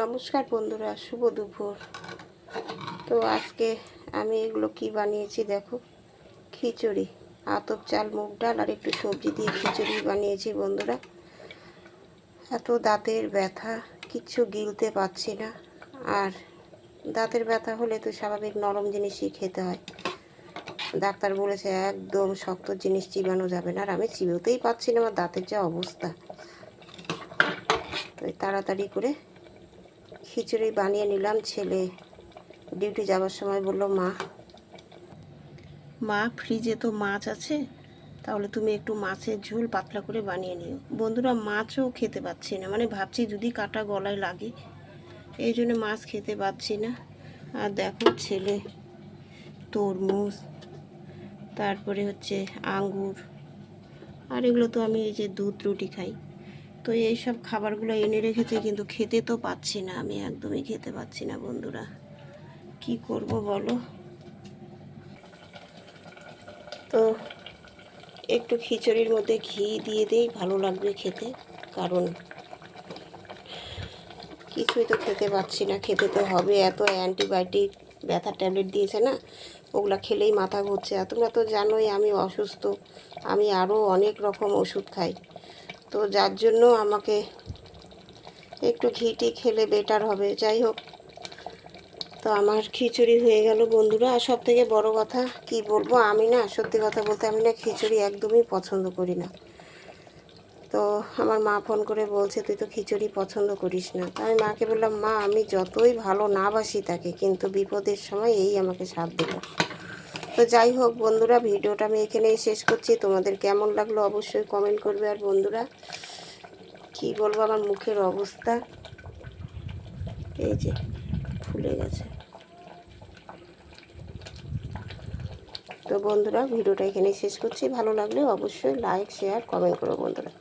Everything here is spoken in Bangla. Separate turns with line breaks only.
নমস্কার বন্ধুরা, শুভ দুপুর। তো আজকে আমি এগুলো কি বানিয়েছি দেখো। খিচুড়ি, আতপ চাল, মুগ ডাল আর একটু সবজি দিয়ে খিচুড়ি বানিয়েছি বন্ধুরা। এত দাঁতের ব্যথা, কিচ্ছু গিলতে পারছি না। আর দাঁতের ব্যথা হলে তো স্বাভাবিক নরম জিনিসই খেতে হয়। ডাক্তার বলেছে একদম শক্ত জিনিস চিবানো যাবে না, আর আমি চিবোতেই পারছি না, আমার দাঁতের যা অবস্থা। তো তাড়াতাড়ি করে খিচুড়ি বানিয়ে নিলাম। ছেলে ডিউটি যাওয়ার সময় বলল, মা ফ্রিজে তো মাছ আছে, তাহলে তুমি একটু মাছের ঝোল পাতলা করে বানিয়ে নিও। বন্ধুরা, মাছও খেতে পাচ্ছি না, মানে ভাবছি যদি কাটা গলায় লাগে, এই জন্য মাছ খেতে পাচ্ছি না। আর দেখো, ছেলে তরমুজ, তারপরে হচ্ছে আঙ্গুর, আর এগুলো তো আমি এই যে দুধ রুটি খাই, তো এই সব খাবারগুলো এনে রেখেছে, কিন্তু খেতে তো পাচ্ছি না, আমি একদমই খেতে পাচ্ছি না বন্ধুরা। কি করব বলো? তো একটু খিচুড়ির মধ্যে ঘি দিয়ে দিই, ভালো লাগবে খেতে, কারণ কিছুই তো খেতে পাচ্ছি না। খেতে তো হবে, এত অ্যান্টিবায়োটিক ব্যথার ট্যাবলেট দিয়েছে না, ওগুলো খেলেই মাথা ঘুরছে। আর তোমরা তো জানোই আমি অসুস্থ, আমি আরও অনেক রকম ওষুধ খাই, তো যার জন্য আমাকে একটু ঘিটি খেলে বেটার হবে। যাই হোক, তো আমার খিচুড়ি হয়ে গেল বন্ধুরা। আর সব থেকে বড়ো কথা কি বলবো, আমি না, সত্যি কথা বলতে আমি না খিচুড়ি একদমই পছন্দ করি না। তো আমার মা ফোন করে বলছে, তুই তো খিচুড়ি পছন্দ করিস না। তো আমি মাকে বললাম, মা আমি যতই ভালো না বাসি তাকে, কিন্তু বিপদের সময় এই আমাকে সাথ দিল। তো যাই হোক বন্ধুরা, ভিডিওটা আমি এখানেই শেষ করছি। তোমাদের কেমন লাগলো অবশ্যই কমেন্ট করবে। আর বন্ধুরা, কি বলবো, আমার মুখের অবস্থা এই যে ফুলে গেছে। তো বন্ধুরা, ভিডিওটা এখানেই শেষ করছি। ভালো লাগলে অবশ্যই লাইক, শেয়ার, কমেন্ট করো বন্ধুরা।